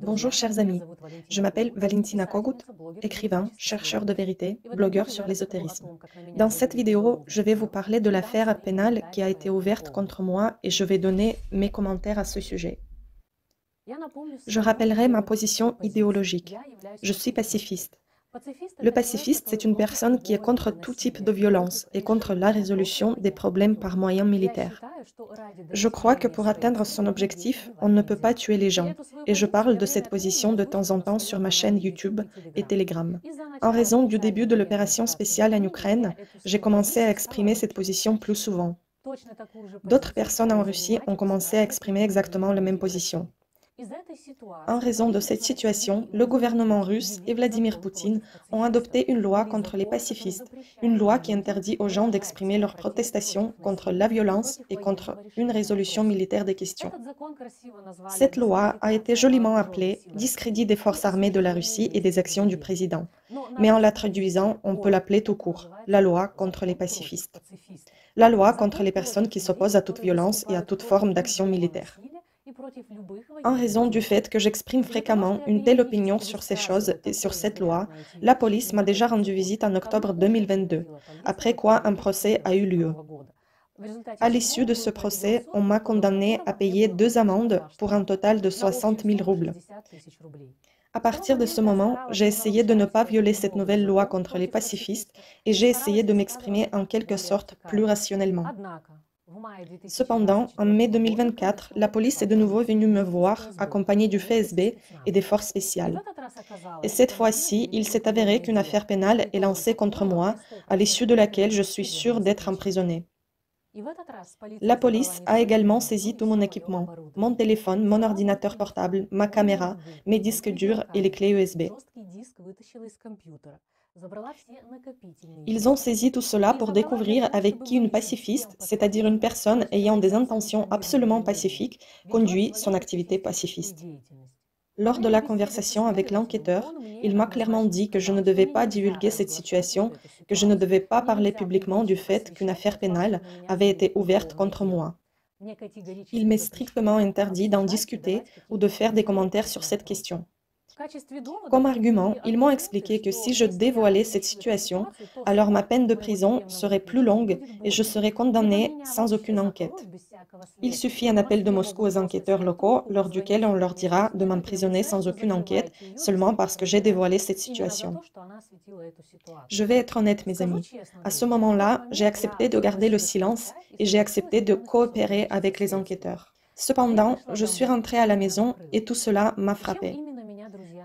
Bonjour chers amis, je m'appelle Valentina Kogut, écrivain, chercheur de vérité, blogueur sur l'ésotérisme. Dans cette vidéo, je vais vous parler de l'affaire pénale qui a été ouverte contre moi et je vais donner mes commentaires à ce sujet. Je rappellerai ma position idéologique. Je suis pacifiste. Le pacifiste, c'est une personne qui est contre tout type de violence et contre la résolution des problèmes par moyens militaires. Je crois que pour atteindre son objectif, on ne peut pas tuer les gens, et je parle de cette position de temps en temps sur ma chaîne YouTube et Telegram. En raison du début de l'opération spéciale en Ukraine, j'ai commencé à exprimer cette position plus souvent. D'autres personnes en Russie ont commencé à exprimer exactement la même position. En raison de cette situation, le gouvernement russe et Vladimir Poutine ont adopté une loi contre les pacifistes, une loi qui interdit aux gens d'exprimer leurs protestations contre la violence et contre une résolution militaire des questions. Cette loi a été joliment appelée « Discrédit des forces armées de la Russie et des actions du président », mais en la traduisant, on peut l'appeler tout court « la loi contre les pacifistes ». La loi contre les personnes qui s'opposent à toute violence et à toute forme d'action militaire. En raison du fait que j'exprime fréquemment une telle opinion sur ces choses et sur cette loi, la police m'a déjà rendu visite en octobre 2022, après quoi un procès a eu lieu. À l'issue de ce procès, on m'a condamné à payer 2 amendes pour un total de 60 000 roubles. À partir de ce moment, j'ai essayé de ne pas violer cette nouvelle loi contre les pacifistes et j'ai essayé de m'exprimer en quelque sorte plus rationnellement. Cependant, en mai 2024, la police est de nouveau venue me voir, accompagnée du FSB et des forces spéciales. Et cette fois-ci, il s'est avéré qu'une affaire pénale est lancée contre moi, à l'issue de laquelle je suis sûre d'être emprisonnée. La police a également saisi tout mon équipement, mon téléphone, mon ordinateur portable, ma caméra, mes disques durs et les clés USB. Ils ont saisi tout cela pour découvrir avec qui une pacifiste, c'est-à-dire une personne ayant des intentions absolument pacifiques, conduit son activité pacifiste. Lors de la conversation avec l'enquêteur, il m'a clairement dit que je ne devais pas divulguer cette situation, que je ne devais pas parler publiquement du fait qu'une affaire pénale avait été ouverte contre moi. Il m'est strictement interdit d'en discuter ou de faire des commentaires sur cette question. Comme argument, ils m'ont expliqué que si je dévoilais cette situation, alors ma peine de prison serait plus longue et je serais condamnée sans aucune enquête. Il suffit un appel de Moscou aux enquêteurs locaux, lors duquel on leur dira de m'emprisonner sans aucune enquête, seulement parce que j'ai dévoilé cette situation. Je vais être honnête, mes amis. À ce moment-là, j'ai accepté de garder le silence et j'ai accepté de coopérer avec les enquêteurs. Cependant, je suis rentrée à la maison et tout cela m'a frappée.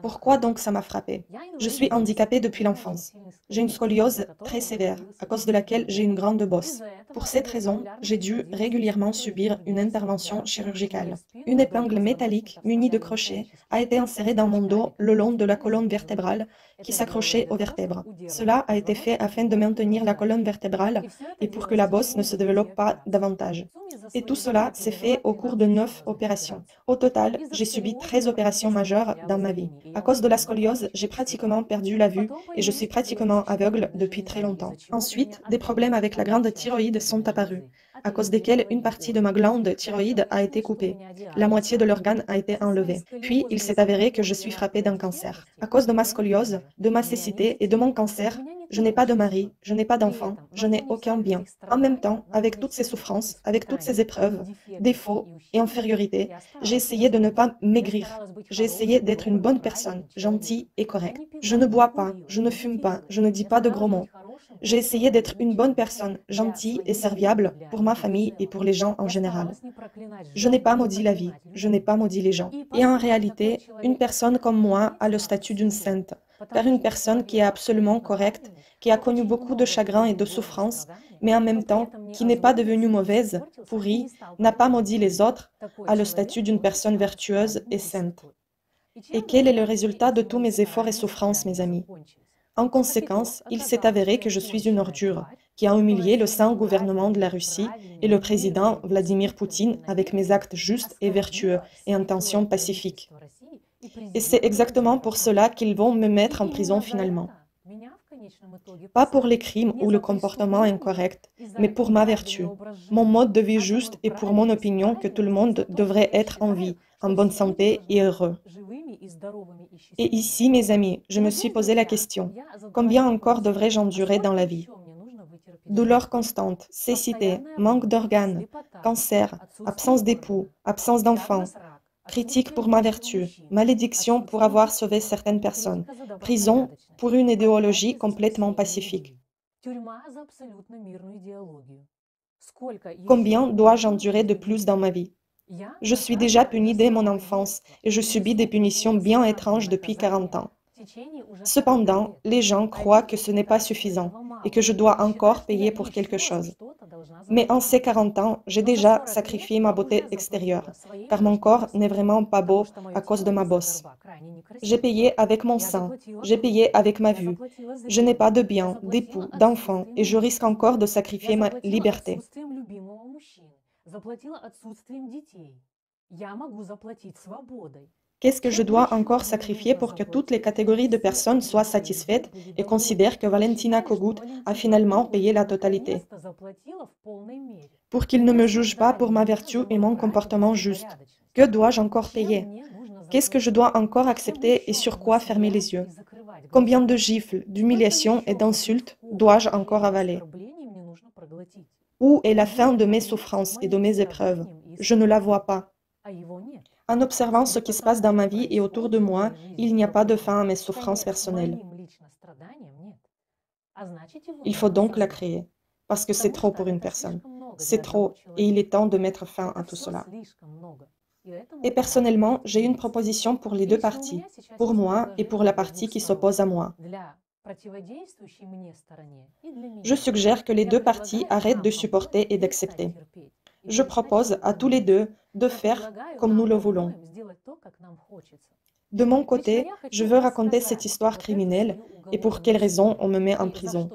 Pourquoi donc ça m'a frappée? Je suis handicapée depuis l'enfance. J'ai une scoliose très sévère, à cause de laquelle j'ai une grande bosse. Pour cette raison, j'ai dû régulièrement subir une intervention chirurgicale. Une épingle métallique munie de crochets a été insérée dans mon dos le long de la colonne vertébrale qui s'accrochait aux vertèbres. Cela a été fait afin de maintenir la colonne vertébrale et pour que la bosse ne se développe pas davantage. Et tout cela s'est fait au cours de 9 opérations. Au total, j'ai subi 13 opérations majeures dans ma vie. À cause de la scoliose, j'ai pratiquement perdu la vue et je suis pratiquement aveugle depuis très longtemps. Ensuite, des problèmes avec la glande thyroïde sont apparus, à cause desquels une partie de ma glande thyroïde a été coupée. La moitié de l'organe a été enlevée. Puis, il s'est avéré que je suis frappée d'un cancer. À cause de ma scoliose, de ma cécité et de mon cancer, je n'ai pas de mari, je n'ai pas d'enfant, je n'ai aucun bien. En même temps, avec toutes ces souffrances, avec toutes ces épreuves, défauts et infériorités, j'ai essayé de ne pas maigrir. J'ai essayé d'être une bonne personne, gentille et correcte. Je ne bois pas, je ne fume pas, je ne dis pas de gros mots. J'ai essayé d'être une bonne personne, gentille et serviable pour ma famille et pour les gens en général. Je n'ai pas maudit la vie, je n'ai pas maudit les gens. Et en réalité, une personne comme moi a le statut d'une sainte, car une personne qui est absolument correcte, qui a connu beaucoup de chagrin et de souffrance, mais en même temps qui n'est pas devenue mauvaise, pourrie, n'a pas maudit les autres, a le statut d'une personne vertueuse et sainte. Et quel est le résultat de tous mes efforts et souffrances, mes amis? En conséquence, il s'est avéré que je suis une ordure, qui a humilié le saint gouvernement de la Russie et le président Vladimir Poutine avec mes actes justes et vertueux et intentions pacifiques. Et c'est exactement pour cela qu'ils vont me mettre en prison finalement. pas pour les crimes ou le comportement incorrect, mais pour ma vertu, mon mode de vie juste et pour mon opinion que tout le monde devrait être en vie, en bonne santé et heureux. Et ici, mes amis, je me suis posé la question, combien encore devrais-je endurer dans la vie? Douleur constante, cécité, manque d'organes, cancer, absence d'époux, absence d'enfants, critique pour ma vertu, malédiction pour avoir sauvé certaines personnes, prison pour une idéologie complètement pacifique. Combien dois-je endurer de plus dans ma vie? Je suis déjà puni dès mon enfance et je subis des punitions bien étranges depuis 40 ans. Cependant, les gens croient que ce n'est pas suffisant et que je dois encore payer pour quelque chose. Mais en ces 40 ans, j'ai déjà sacrifié ma beauté extérieure, car mon corps n'est vraiment pas beau à cause de ma bosse. J'ai payé avec mon sang, j'ai payé avec ma vue. Je n'ai pas de biens, d'époux, d'enfants, et je risque encore de sacrifier ma liberté. Qu'est-ce que je dois encore sacrifier pour que toutes les catégories de personnes soient satisfaites et considèrent que Valentina Kogut a finalement payé la totalité? Pour qu'ils ne me jugent pas pour ma vertu et mon comportement juste. Que dois-je encore payer? Qu'est-ce que je dois encore accepter et sur quoi fermer les yeux? Combien de gifles, d'humiliations et d'insultes dois-je encore avaler? Où est la fin de mes souffrances et de mes épreuves? Je ne la vois pas. En observant ce qui se passe dans ma vie et autour de moi, il n'y a pas de fin à mes souffrances personnelles. Il faut donc la créer, parce que c'est trop pour une personne. C'est trop, et il est temps de mettre fin à tout cela. Et personnellement, j'ai une proposition pour les deux parties, pour moi et pour la partie qui s'oppose à moi. Je suggère que les deux parties arrêtent de supporter et d'accepter. Je propose à tous les deux de faire comme nous le voulons. De mon côté, je veux raconter cette histoire criminelle et pour quelles raisons on me met en prison.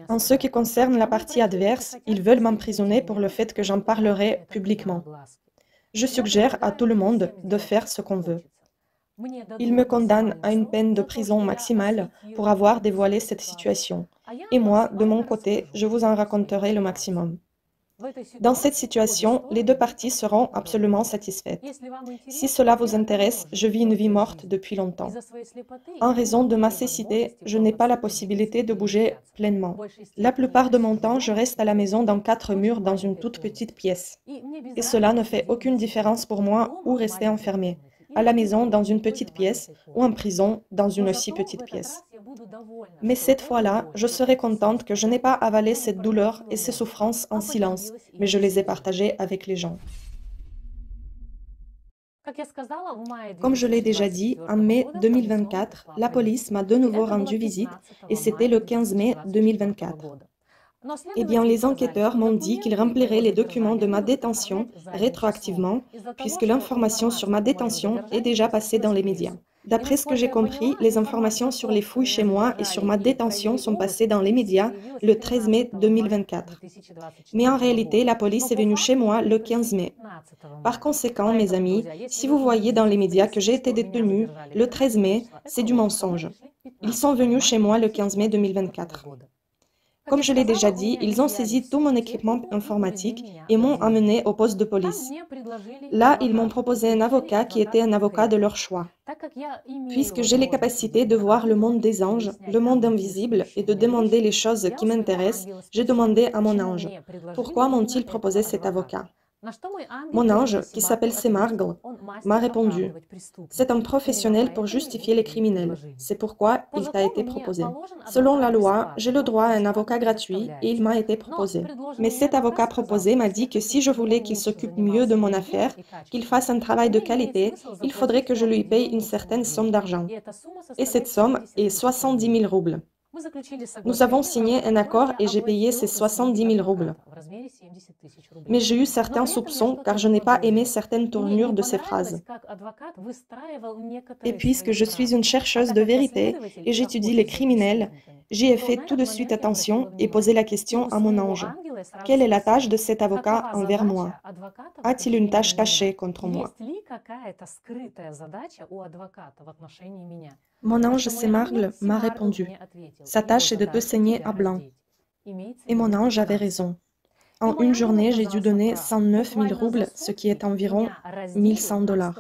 En ce qui concerne la partie adverse, ils veulent m'emprisonner pour le fait que j'en parlerai publiquement. Je suggère à tout le monde de faire ce qu'on veut. Ils me condamnent à une peine de prison maximale pour avoir dévoilé cette situation. Et moi, de mon côté, je vous en raconterai le maximum. Dans cette situation, les deux parties seront absolument satisfaites. Si cela vous intéresse, je vis une vie morte depuis longtemps. En raison de ma cécité, je n'ai pas la possibilité de bouger pleinement. La plupart de mon temps, je reste à la maison dans 4 murs dans une toute petite pièce. Et cela ne fait aucune différence pour moi où rester enfermé. À la maison dans une petite pièce ou en prison dans une aussi petite pièce. Mais cette fois-là, je serai contente que je n'ai pas avalé cette douleur et ces souffrances en silence, mais je les ai partagées avec les gens. Comme je l'ai déjà dit, en mai 2024, la police m'a de nouveau rendu visite et c'était le 15 mai 2024. Eh bien, les enquêteurs m'ont dit qu'ils rempliraient les documents de ma détention rétroactivement, puisque l'information sur ma détention est déjà passée dans les médias. D'après ce que j'ai compris, les informations sur les fouilles chez moi et sur ma détention sont passées dans les médias le 13 mai 2024. Mais en réalité, la police est venue chez moi le 15 mai. Par conséquent, mes amis, si vous voyez dans les médias que j'ai été détenue le 13 mai, c'est du mensonge. Ils sont venus chez moi le 15 mai 2024. Comme je l'ai déjà dit, ils ont saisi tout mon équipement informatique et m'ont amené au poste de police. Là, ils m'ont proposé un avocat qui était un avocat de leur choix. Puisque j'ai les capacités de voir le monde des anges, le monde invisible et de demander les choses qui m'intéressent, j'ai demandé à mon ange, pourquoi m'ont-ils proposé cet avocat? Mon ange, qui s'appelle Semargl, m'a répondu, c'est un professionnel pour justifier les criminels. C'est pourquoi il t'a été proposé. Selon la loi, j'ai le droit à un avocat gratuit et il m'a été proposé. Mais cet avocat proposé m'a dit que si je voulais qu'il s'occupe mieux de mon affaire, qu'il fasse un travail de qualité, il faudrait que je lui paye une certaine somme d'argent. Et cette somme est 70 000 roubles. Nous avons signé un accord et j'ai payé ces 70 000 roubles. Mais j'ai eu certains soupçons car je n'ai pas aimé certaines tournures de ces phrases. Et puisque je suis une chercheuse de vérité et j'étudie les criminels, j'y ai fait tout de suite attention et posé la question à mon ange. Quelle est la tâche de cet avocat envers moi? A-t-il une tâche cachée contre moi? Mon ange Semargle m'a répondu: sa tâche est de te saigner à blanc. Et mon ange avait raison. En une journée, j'ai dû donner 109 000 roubles, ce qui est environ 1 100 $.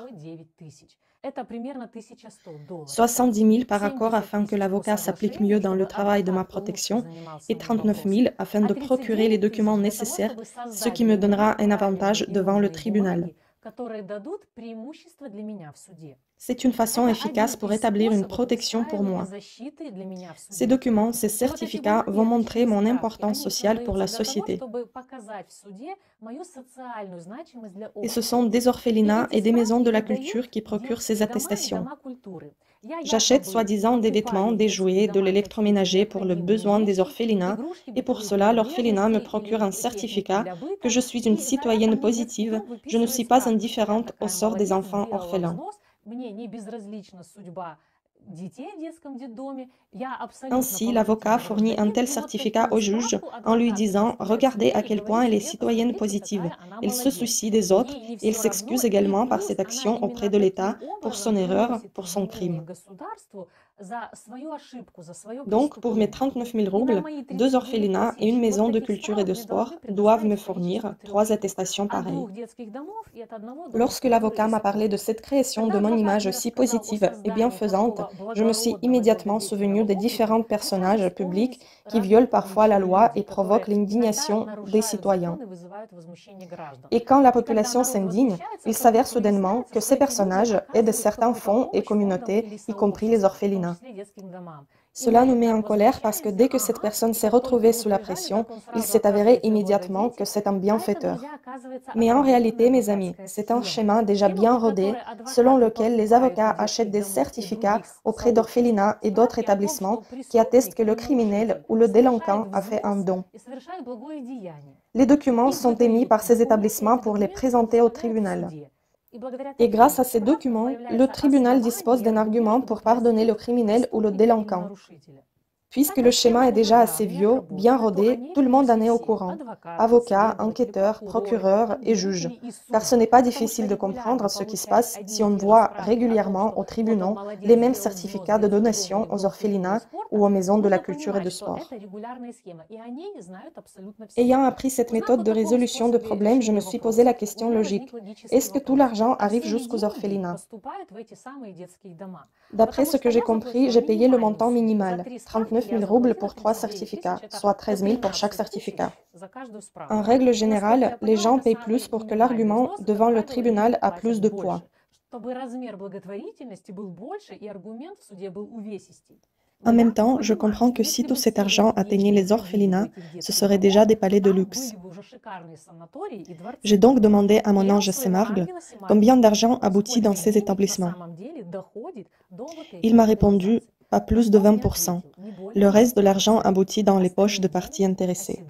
70 000 par accord afin que l'avocat s'applique mieux dans le travail de ma protection et 39 000 afin de procurer les documents nécessaires, ce qui me donnera un avantage devant le tribunal. C'est une façon efficace pour établir une protection pour moi. Ces documents, ces certificats vont montrer mon importance sociale pour la société. Et ce sont des orphelinats et des maisons de la culture qui procurent ces attestations. J'achète soi-disant des vêtements, des jouets, de l'électroménager pour le besoin des orphelinats et pour cela, l'orphelinat me procure un certificat que je suis une citoyenne positive, je ne suis pas indifférente au sort des enfants orphelins. Ainsi, l'avocat fournit un tel certificat au juge en lui disant: regardez à quel point elle est citoyenne positive, elle se soucie des autres et elle s'excuse également par cette action auprès de l'État pour son erreur, pour son crime. Donc, pour mes 39 000 roubles, 2 orphelinats et une maison de culture et de sport doivent me fournir 3 attestations pareilles. Lorsque l'avocat m'a parlé de cette création de mon image si positive et bienfaisante, je me suis immédiatement souvenu des différents personnages publics qui violent parfois la loi et provoquent l'indignation des citoyens. Et quand la population s'indigne, il s'avère soudainement que ces personnages aident certains fonds et communautés, y compris les orphelinats. Cela nous met en colère parce que dès que cette personne s'est retrouvée sous la pression, il s'est avéré immédiatement que c'est un bienfaiteur. Mais en réalité, mes amis, c'est un schéma déjà bien rodé, selon lequel les avocats achètent des certificats auprès d'orphelinats et d'autres établissements qui attestent que le criminel ou le délinquant a fait un don. Les documents sont émis par ces établissements pour les présenter au tribunal. Et grâce à ces documents, le tribunal dispose d'un argument pour pardonner le criminel ou le délinquant. Puisque le schéma est déjà assez vieux, bien rodé, tout le monde en est au courant. Avocats, enquêteurs, procureurs et juges. Car ce n'est pas difficile de comprendre ce qui se passe si on voit régulièrement aux tribunaux les mêmes certificats de donation aux orphelinats ou aux maisons de la culture et du sport. Ayant appris cette méthode de résolution de problèmes, je me suis posé la question logique. Est-ce que tout l'argent arrive jusqu'aux orphelinats? D'après ce que j'ai compris, j'ai payé le montant minimal, 39 000 roubles pour 3 certificats, soit 13 000 pour chaque certificat. En règle générale, les gens payent plus pour que l'argument devant le tribunal a plus de poids. En même temps, je comprends que si tout cet argent atteignait les orphelinats, ce serait déjà des palais de luxe. J'ai donc demandé à mon ange Semargle combien d'argent aboutit dans ces établissements. Il m'a répondu: pas plus de 20%. Le reste de l'argent aboutit dans les poches de parties intéressées.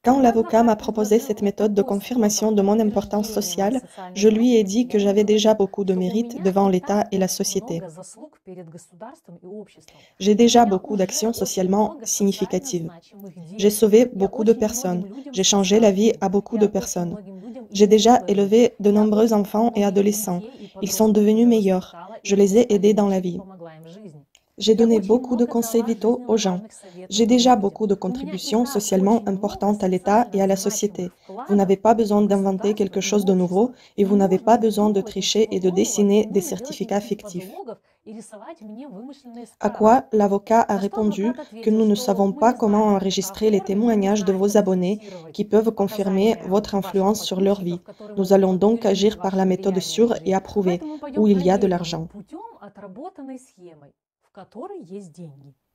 Quand l'avocat m'a proposé cette méthode de confirmation de mon importance sociale, je lui ai dit que j'avais déjà beaucoup de mérite devant l'État et la société. J'ai déjà beaucoup d'actions socialement significatives. J'ai sauvé beaucoup de personnes. J'ai changé la vie à beaucoup de personnes. J'ai déjà élevé de nombreux enfants et adolescents. Ils sont devenus meilleurs. Je les ai aidés dans la vie. J'ai donné beaucoup de conseils vitaux aux gens. J'ai déjà beaucoup de contributions socialement importantes à l'État et à la société. Vous n'avez pas besoin d'inventer quelque chose de nouveau et vous n'avez pas besoin de tricher et de dessiner des certificats fictifs. À quoi l'avocat a répondu que nous ne savons pas comment enregistrer les témoignages de vos abonnés qui peuvent confirmer votre influence sur leur vie. Nous allons donc agir par la méthode sûre et approuvée, où il y a de l'argent.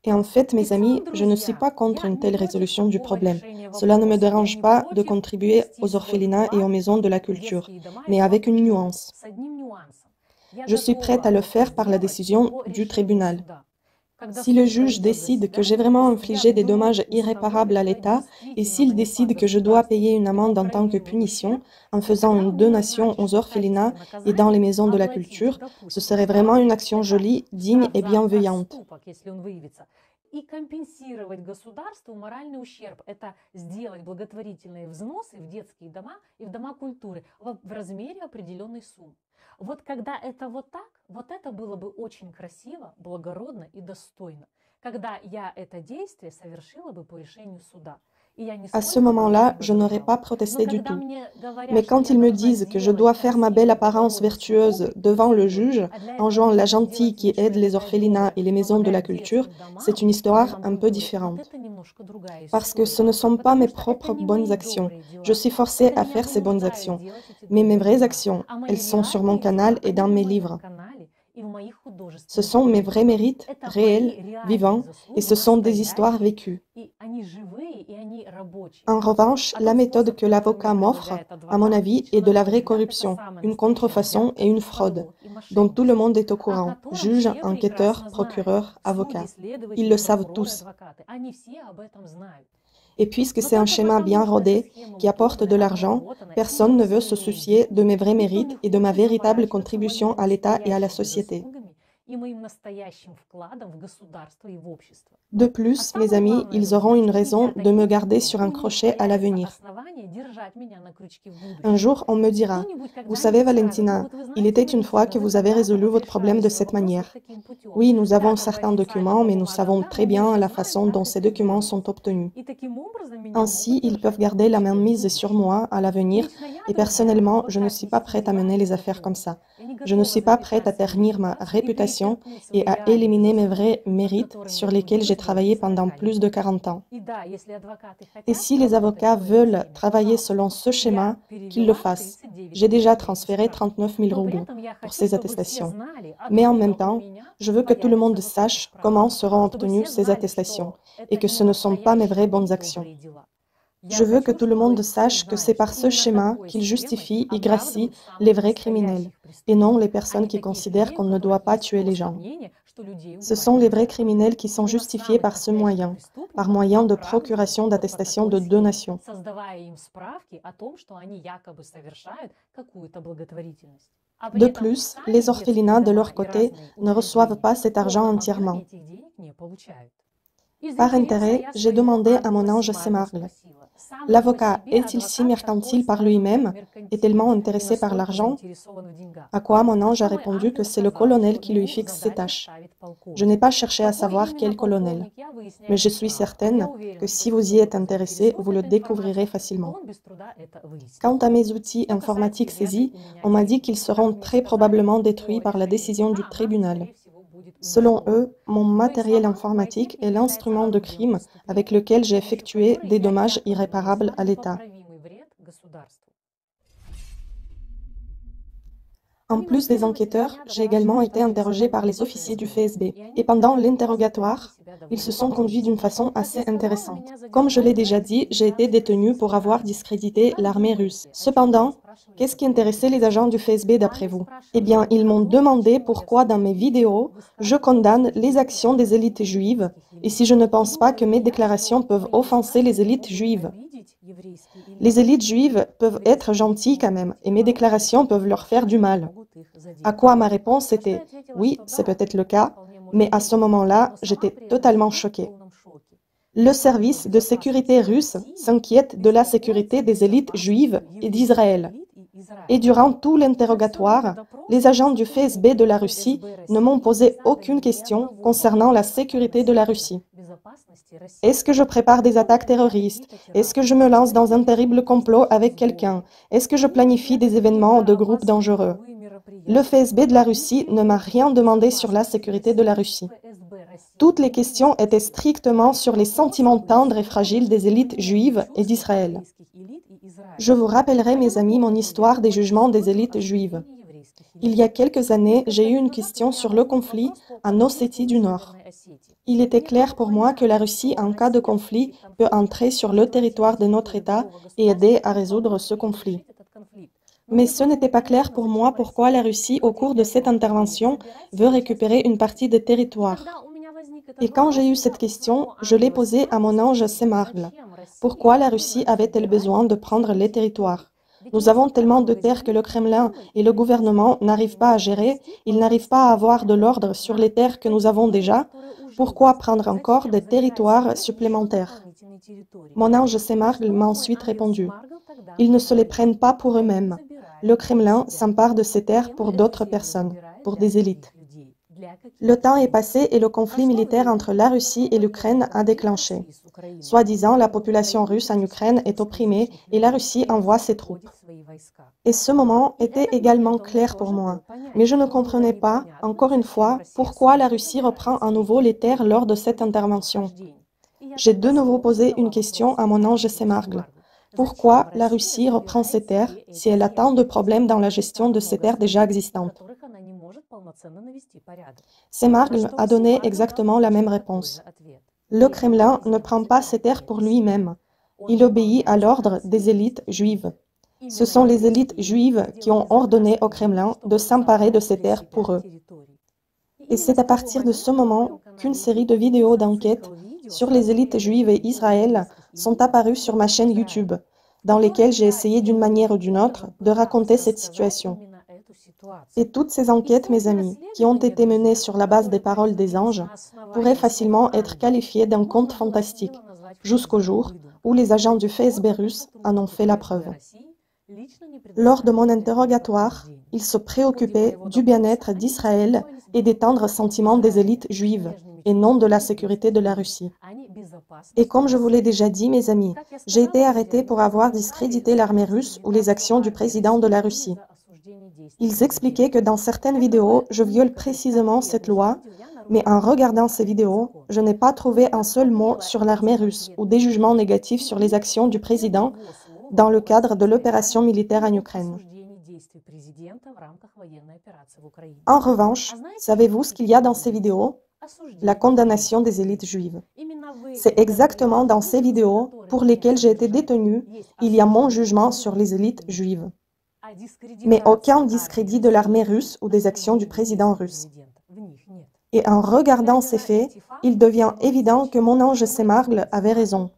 Et en fait, mes amis, je ne suis pas contre une telle résolution du problème. Cela ne me dérange pas de contribuer aux orphelinats et aux maisons de la culture, mais avec une nuance. Je suis prête à le faire par la décision du tribunal. Si le juge décide que j'ai vraiment infligé des dommages irréparables à l'État et s'il décide que je dois payer une amende en tant que punition en faisant une donation aux orphelinats et dans les maisons de la culture, ce serait vraiment une action jolie, digne et bienveillante. и компенсировать государству моральный ущерб. Это сделать благотворительные взносы в детские дома и в дома культуры в размере определенной суммы. Вот когда это вот так, вот это было бы очень красиво, благородно и достойно. Когда я это действие совершила бы по решению суда. À ce moment-là, je n'aurais pas protesté du tout. Mais quand ils me disent que je dois faire ma belle apparence vertueuse devant le juge en jouant la gentille qui aide les orphelinats et les maisons de la culture, c'est une histoire un peu différente. Parce que ce ne sont pas mes propres bonnes actions. Je suis forcée à faire ces bonnes actions. Mais mes vraies actions, elles sont sur mon canal et dans mes livres. Ce sont mes vrais mérites, réels, vivants, et ce sont des histoires vécues. En revanche, la méthode que l'avocat m'offre, à mon avis, est de la vraie corruption, une contrefaçon et une fraude, dont tout le monde est au courant, juge, enquêteur, procureur, avocat. Ils le savent tous. Et puisque c'est un schéma bien rodé, qui apporte de l'argent, personne ne veut se soucier de mes vrais mérites et de ma véritable contribution à l'État et à la société. De plus, mes amis, ils auront une raison de me garder sur un crochet à l'avenir. Un jour, on me dira, « Vous savez, Valentina, il était une fois que vous avez résolu votre problème de cette manière. Oui, nous avons certains documents, mais nous savons très bien la façon dont ces documents sont obtenus. Ainsi, ils peuvent garder la main mise sur moi à l'avenir, et personnellement, je ne suis pas prête à mener les affaires comme ça. Je ne suis pas prête à ternir ma réputation et à éliminer mes vrais mérites sur lesquels j'ai travaillé pendant plus de 40 ans. Et si les avocats veulent travailler selon ce schéma, qu'ils le fassent. J'ai déjà transféré 39 000 roubles pour ces attestations. Mais en même temps, je veux que tout le monde sache comment seront obtenues ces attestations et que ce ne sont pas mes vraies bonnes actions. Je veux que tout le monde sache que c'est par ce schéma qu'ils justifient et gracient les vrais criminels, et non les personnes qui considèrent qu'on ne doit pas tuer les gens. Ce sont les vrais criminels qui sont justifiés par ce moyen, par moyen de procuration d'attestation de donation. De plus, les orphelinats, de leur côté, ne reçoivent pas cet argent entièrement. Par intérêt, j'ai demandé à mon ange Semargle. L'avocat est-il si mercantile par lui-même et tellement intéressé par l'argent? À quoi mon ange a répondu que c'est le colonel qui lui fixe ses tâches. Je n'ai pas cherché à savoir quel colonel, mais je suis certaine que si vous y êtes intéressé, vous le découvrirez facilement. Quant à mes outils informatiques saisis, on m'a dit qu'ils seront très probablement détruits par la décision du tribunal. Selon eux, mon matériel informatique est l'instrument de crime avec lequel j'ai effectué des dommages irréparables à l'État. En plus des enquêteurs, j'ai également été interrogée par les officiers du FSB. Et pendant l'interrogatoire, ils se sont conduits d'une façon assez intéressante. Comme je l'ai déjà dit, j'ai été détenue pour avoir discrédité l'armée russe. Cependant, qu'est-ce qui intéressait les agents du FSB d'après vous? Eh bien, ils m'ont demandé pourquoi dans mes vidéos, je condamne les actions des élites juives et si je ne pense pas que mes déclarations peuvent offenser les élites juives. Les élites juives peuvent être gentilles quand même, et mes déclarations peuvent leur faire du mal. À quoi ma réponse était « Oui, c'est peut-être le cas, mais à ce moment-là, j'étais totalement choquée. » Le service de sécurité russe s'inquiète de la sécurité des élites juives et d'Israël. Et durant tout l'interrogatoire, les agents du FSB de la Russie ne m'ont posé aucune question concernant la sécurité de la Russie. Est-ce que je prépare des attaques terroristes? Est-ce que je me lance dans un terrible complot avec quelqu'un? Est-ce que je planifie des événements de groupes dangereux? Le FSB de la Russie ne m'a rien demandé sur la sécurité de la Russie. Toutes les questions étaient strictement sur les sentiments tendres et fragiles des élites juives et d'Israël. Je vous rappellerai, mes amis, mon histoire des jugements des élites juives. Il y a quelques années, j'ai eu une question sur le conflit en Ossétie du Nord. Il était clair pour moi que la Russie, en cas de conflit, peut entrer sur le territoire de notre État et aider à résoudre ce conflit. Mais ce n'était pas clair pour moi pourquoi la Russie, au cours de cette intervention, veut récupérer une partie des territoires. Et quand j'ai eu cette question, je l'ai posée à mon ange Semargle. Pourquoi la Russie avait-elle besoin de prendre les territoires? Nous avons tellement de terres que le Kremlin et le gouvernement n'arrivent pas à gérer, ils n'arrivent pas à avoir de l'ordre sur les terres que nous avons déjà. Pourquoi prendre encore des territoires supplémentaires? Mon ange Semargl m'a ensuite répondu: ils ne se les prennent pas pour eux-mêmes. Le Kremlin s'empare de ces terres pour d'autres personnes, pour des élites. Le temps est passé et le conflit militaire entre la Russie et l'Ukraine a déclenché. Soi-disant, la population russe en Ukraine est opprimée et la Russie envoie ses troupes. Et ce moment était également clair pour moi, mais je ne comprenais pas, encore une fois, pourquoi la Russie reprend à nouveau les terres lors de cette intervention. J'ai de nouveau posé une question à mon ange Semargl. Pourquoi la Russie reprend ces terres si elle a tant de problèmes dans la gestion de ces terres déjà existantes? Semargl a donné exactement la même réponse. Le Kremlin ne prend pas ces terres pour lui-même. Il obéit à l'ordre des élites juives. Ce sont les élites juives qui ont ordonné au Kremlin de s'emparer de ces terres pour eux. Et c'est à partir de ce moment qu'une série de vidéos d'enquête sur les élites juives et Israël sont apparues sur ma chaîne YouTube, dans lesquelles j'ai essayé d'une manière ou d'une autre de raconter cette situation. Et toutes ces enquêtes, mes amis, qui ont été menées sur la base des paroles des anges, pourraient facilement être qualifiées d'un conte fantastique, jusqu'au jour où les agents du FSB russe en ont fait la preuve. Lors de mon interrogatoire, ils se préoccupaient du bien-être d'Israël et des tendres sentiments des élites juives, et non de la sécurité de la Russie. Et comme je vous l'ai déjà dit, mes amis, j'ai été arrêté pour avoir discrédité l'armée russe ou les actions du président de la Russie. Ils expliquaient que dans certaines vidéos, je viole précisément cette loi, mais en regardant ces vidéos, je n'ai pas trouvé un seul mot sur l'armée russe ou des jugements négatifs sur les actions du président dans le cadre de l'opération militaire en Ukraine. En revanche, savez-vous ce qu'il y a dans ces vidéos? La condamnation des élites juives. C'est exactement dans ces vidéos pour lesquelles j'ai été détenu, il y a mon jugement sur les élites juives. Mais aucun discrédit de l'armée russe ou des actions du président russe. Et en regardant ces faits, il devient évident que mon ange Semargl avait raison.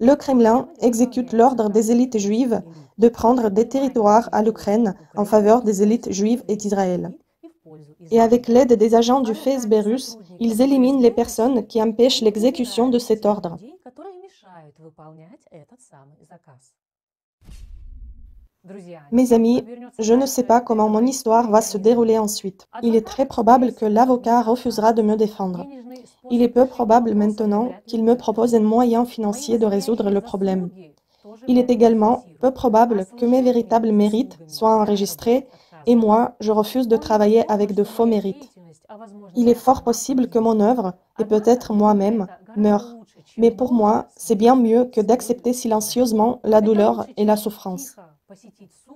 Le Kremlin exécute l'ordre des élites juives de prendre des territoires à l'Ukraine en faveur des élites juives et d'Israël. Et avec l'aide des agents du FSB russe, ils éliminent les personnes qui empêchent l'exécution de cet ordre. Mes amis, je ne sais pas comment mon histoire va se dérouler ensuite. Il est très probable que l'avocat refusera de me défendre. Il est peu probable maintenant qu'il me propose un moyen financier de résoudre le problème. Il est également peu probable que mes véritables mérites soient enregistrés et moi, je refuse de travailler avec de faux mérites. Il est fort possible que mon œuvre, et peut-être moi-même, meure. Mais pour moi, c'est bien mieux que d'accepter silencieusement la douleur et la souffrance.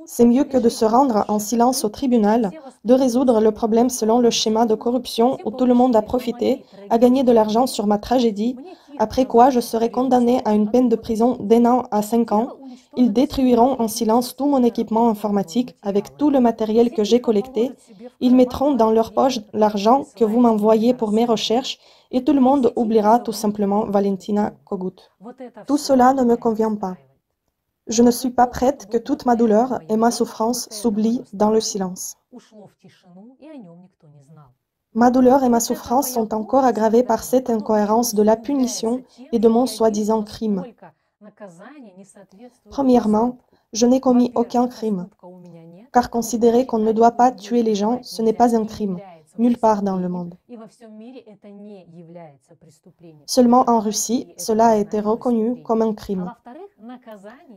C'est mieux que de se rendre en silence au tribunal, de résoudre le problème selon le schéma de corruption où tout le monde a profité, a gagné de l'argent sur ma tragédie, après quoi je serai condamné à une peine de prison d'1 an à 5 ans. Ils détruiront en silence tout mon équipement informatique avec tout le matériel que j'ai collecté. Ils mettront dans leur poche l'argent que vous m'envoyez pour mes recherches et tout le monde oubliera tout simplement Valentina Kogut. Tout cela ne me convient pas. Je ne suis pas prête que toute ma douleur et ma souffrance s'oublient dans le silence. Ma douleur et ma souffrance sont encore aggravées par cette incohérence de la punition et de mon soi-disant crime. Premièrement, je n'ai commis aucun crime, car considérer qu'on ne doit pas tuer les gens, ce n'est pas un crime, nulle part dans le monde. Seulement en Russie, cela a été reconnu comme un crime.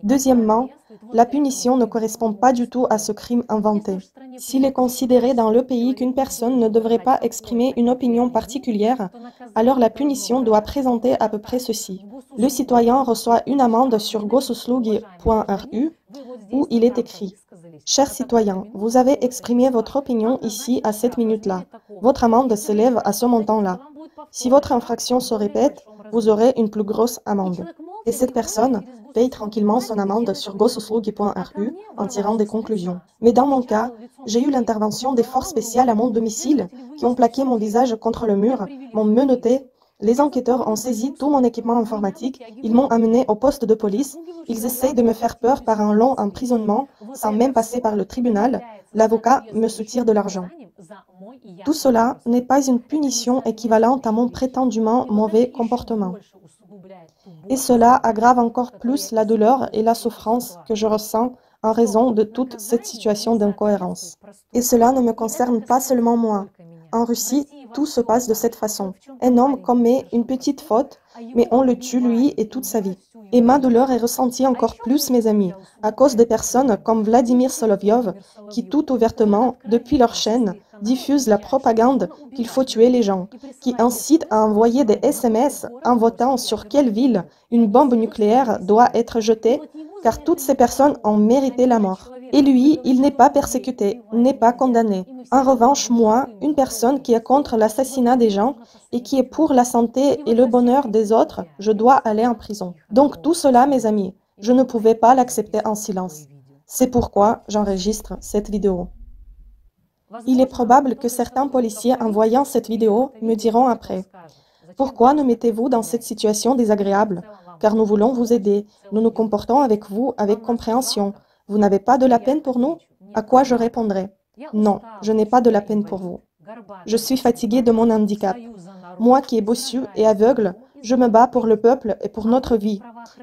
Deuxièmement, la punition ne correspond pas du tout à ce crime inventé. S'il est considéré dans le pays qu'une personne ne devrait pas exprimer une opinion particulière, alors la punition doit présenter à peu près ceci. Le citoyen reçoit une amende sur gosuslugi.ru où il est écrit « Chers citoyens, vous avez exprimé votre opinion ici à cette minute-là. Votre amende s'élève à ce montant-là. Si votre infraction se répète, vous aurez une plus grosse amende. » Et cette personne paye tranquillement son amende sur gosuslugi.ru en tirant des conclusions. Mais dans mon cas, j'ai eu l'intervention des forces spéciales à mon domicile qui ont plaqué mon visage contre le mur, m'ont menotté Les enquêteurs ont saisi tout mon équipement informatique, ils m'ont amené au poste de police, ils essayent de me faire peur par un long emprisonnement sans même passer par le tribunal, l'avocat me soutire de l'argent. Tout cela n'est pas une punition équivalente à mon prétendument mauvais comportement. Et cela aggrave encore plus la douleur et la souffrance que je ressens en raison de toute cette situation d'incohérence. Et cela ne me concerne pas seulement moi. En Russie, tout se passe de cette façon. Un homme commet une petite faute, mais on le tue lui et toute sa vie. Et ma douleur est ressentie encore plus, mes amis, à cause des personnes comme Vladimir Solovyov, qui tout ouvertement, depuis leur chaîne, diffusent la propagande qu'il faut tuer les gens, qui incitent à envoyer des SMS en votant sur quelle ville une bombe nucléaire doit être jetée, car toutes ces personnes ont mérité la mort. Et lui, il n'est pas persécuté, n'est pas condamné. En revanche, moi, une personne qui est contre l'assassinat des gens et qui est pour la santé et le bonheur des autres, je dois aller en prison. Donc tout cela, mes amis, je ne pouvais pas l'accepter en silence. C'est pourquoi j'enregistre cette vidéo. Il est probable que certains policiers, en voyant cette vidéo, me diront après « Pourquoi nous mettez-vous dans cette situation désagréable? Car nous voulons vous aider, nous nous comportons avec vous avec compréhension. Vous n'avez pas de la peine pour nous ?» À quoi je répondrai « Non, je n'ai pas de la peine pour vous. Je suis fatigué de mon handicap. Moi qui est bossu et aveugle, je me bats pour le peuple et pour notre vie.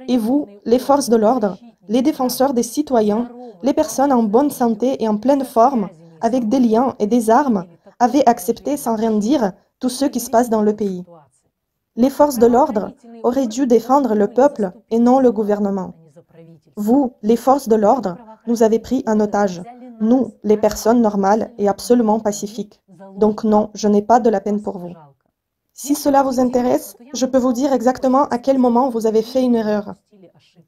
Et vous, les forces de l'ordre, les défenseurs des citoyens, les personnes en bonne santé et en pleine forme, avec des liens et des armes, avez accepté sans rien dire tout ce qui se passe dans le pays. Les forces de l'ordre auraient dû défendre le peuple et non le gouvernement. Vous, les forces de l'ordre, nous avez pris en otage. Nous, les personnes normales et absolument pacifiques. Donc non, je n'ai pas de la peine pour vous. Si cela vous intéresse, je peux vous dire exactement à quel moment vous avez fait une erreur.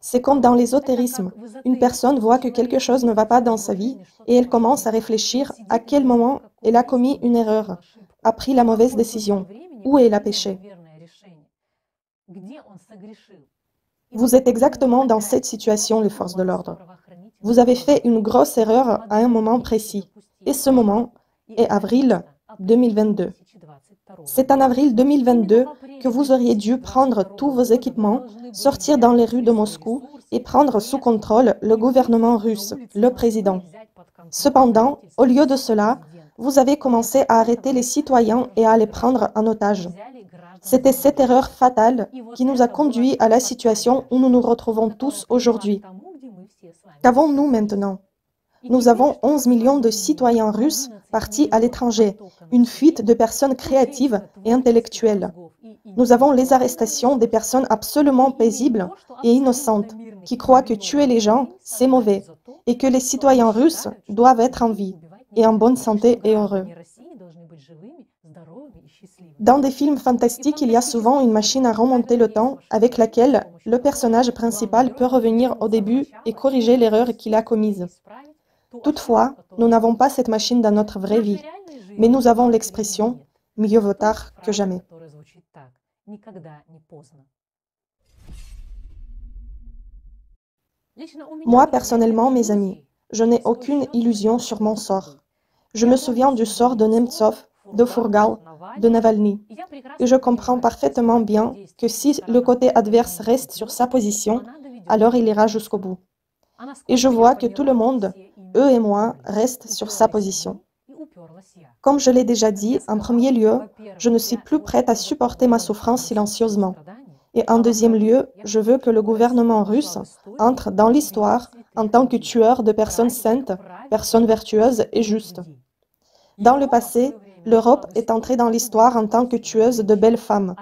C'est comme dans l'ésotérisme. Une personne voit que quelque chose ne va pas dans sa vie et elle commence à réfléchir à quel moment elle a commis une erreur, a pris la mauvaise décision, où elle a péché. Vous êtes exactement dans cette situation, les forces de l'ordre. Vous avez fait une grosse erreur à un moment précis. Et ce moment est avril 2022. C'est en avril 2022 que vous auriez dû prendre tous vos équipements, sortir dans les rues de Moscou et prendre sous contrôle le gouvernement russe, le président. Cependant, au lieu de cela, vous avez commencé à arrêter les citoyens et à les prendre en otage. C'était cette erreur fatale qui nous a conduits à la situation où nous nous retrouvons tous aujourd'hui. Qu'avons-nous maintenant? Nous avons 11 millions de citoyens russes partis à l'étranger, une fuite de personnes créatives et intellectuelles. Nous avons les arrestations des personnes absolument paisibles et innocentes, qui croient que tuer les gens, c'est mauvais, et que les citoyens russes doivent être en vie, et en bonne santé et heureux. Dans des films fantastiques, il y a souvent une machine à remonter le temps avec laquelle le personnage principal peut revenir au début et corriger l'erreur qu'il a commise. Toutefois, nous n'avons pas cette machine dans notre vraie vie, mais nous avons l'expression « mieux vaut tard que jamais ». Moi, personnellement, mes amis, je n'ai aucune illusion sur mon sort. Je me souviens du sort de Nemtsov, de Fourgal, de Navalny, et je comprends parfaitement bien que si le côté adverse reste sur sa position, alors il ira jusqu'au bout. Et je vois que tout le monde, eux et moi, restent sur sa position. Comme je l'ai déjà dit, en premier lieu, je ne suis plus prête à supporter ma souffrance silencieusement. Et en deuxième lieu, je veux que le gouvernement russe entre dans l'histoire en tant que tueur de personnes saintes, personnes vertueuses et justes. Dans le passé, l'Europe est entrée dans l'histoire en tant que tueuse de belles femmes,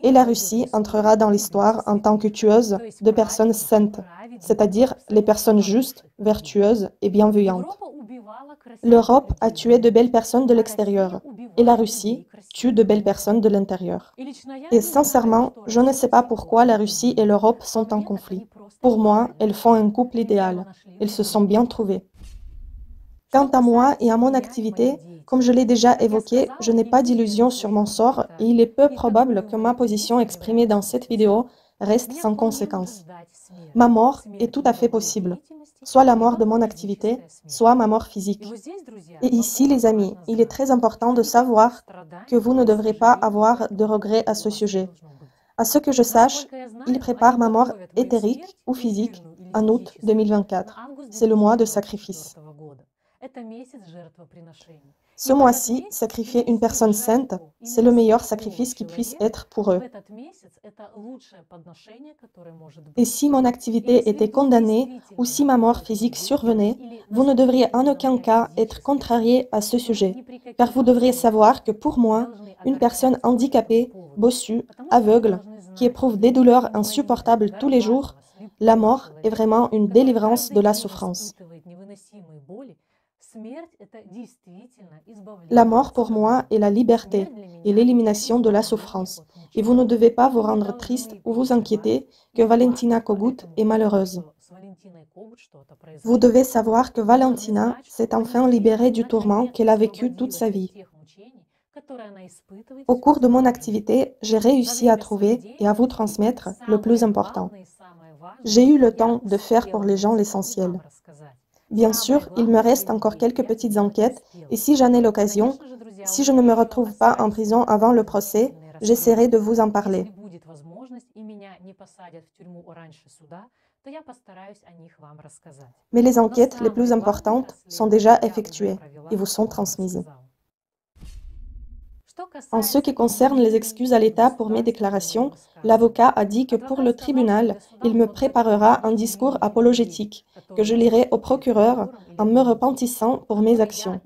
et la Russie entrera dans l'histoire en tant que tueuse de personnes saintes, c'est-à-dire les personnes justes, vertueuses et bienveillantes. L'Europe a tué de belles personnes de l'extérieur, et la Russie tue de belles personnes de l'intérieur. Et sincèrement, je ne sais pas pourquoi la Russie et l'Europe sont en conflit. Pour moi, elles font un couple idéal. Elles se sont bien trouvées. Quant à moi et à mon activité, comme je l'ai déjà évoqué, je n'ai pas d'illusion sur mon sort et il est peu probable que ma position exprimée dans cette vidéo reste sans conséquence. Ma mort est tout à fait possible, soit la mort de mon activité, soit ma mort physique. Et ici, les amis, il est très important de savoir que vous ne devrez pas avoir de regrets à ce sujet. À ce que je sache, il prépare ma mort éthérique ou physique en août 2024. C'est le mois de sacrifice. Ce mois-ci, sacrifier une personne sainte, c'est le meilleur sacrifice qui puisse être pour eux. Et si mon activité était condamnée ou si ma mort physique survenait, vous ne devriez en aucun cas être contrarié à ce sujet, car vous devriez savoir que pour moi, une personne handicapée, bossue, aveugle, qui éprouve des douleurs insupportables tous les jours, la mort est vraiment une délivrance de la souffrance. La mort pour moi est la liberté et l'élimination de la souffrance. Et vous ne devez pas vous rendre triste ou vous inquiéter que Valentina Kogut est malheureuse. Vous devez savoir que Valentina s'est enfin libérée du tourment qu'elle a vécu toute sa vie. Au cours de mon activité, j'ai réussi à trouver et à vous transmettre le plus important. J'ai eu le temps de faire pour les gens l'essentiel. Bien sûr, il me reste encore quelques petites enquêtes et si j'en ai l'occasion, si je ne me retrouve pas en prison avant le procès, j'essaierai de vous en parler. Mais les enquêtes les plus importantes sont déjà effectuées et vous sont transmises. En ce qui concerne les excuses à l'État pour mes déclarations, l'avocat a dit que pour le tribunal, il me préparera un discours apologétique que je lirai au procureur en me repentissant pour mes actions.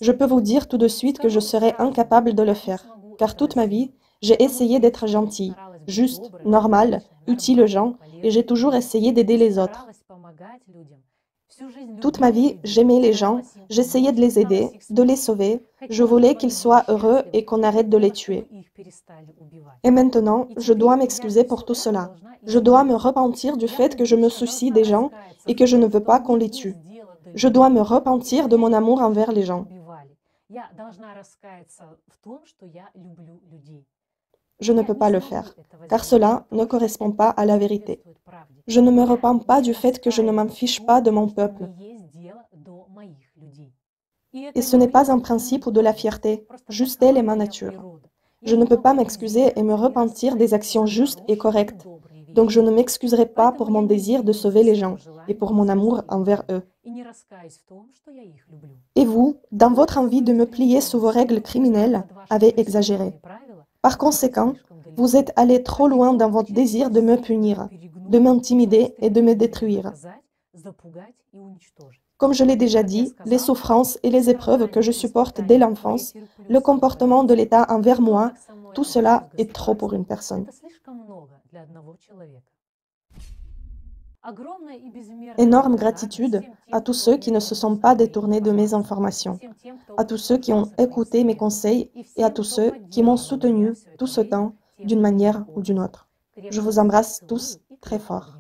Je peux vous dire tout de suite que je serai incapable de le faire, car toute ma vie, j'ai essayé d'être gentille, juste, normale, utile aux gens, et j'ai toujours essayé d'aider les autres. Toute ma vie, j'aimais les gens, j'essayais de les aider, de les sauver, je voulais qu'ils soient heureux et qu'on arrête de les tuer. Et maintenant, je dois m'excuser pour tout cela. Je dois me repentir du fait que je me soucie des gens et que je ne veux pas qu'on les tue. Je dois me repentir de mon amour envers les gens. Je ne peux pas le faire, car cela ne correspond pas à la vérité. Je ne me repens pas du fait que je ne m'en fiche pas de mon peuple. Et ce n'est pas un principe ou de la fierté, juste elle est ma nature. Je ne peux pas m'excuser et me repentir des actions justes et correctes. Donc je ne m'excuserai pas pour mon désir de sauver les gens et pour mon amour envers eux. Et vous, dans votre envie de me plier sous vos règles criminelles, avez exagéré. Par conséquent, vous êtes allé trop loin dans votre désir de me punir, de m'intimider et de me détruire. Comme je l'ai déjà dit, les souffrances et les épreuves que je supporte dès l'enfance, le comportement de l'État envers moi, tout cela est trop pour une personne. Énorme gratitude à tous ceux qui ne se sont pas détournés de mes informations, à tous ceux qui ont écouté mes conseils et à tous ceux qui m'ont soutenu tout ce temps d'une manière ou d'une autre. Je vous embrasse tous très fort.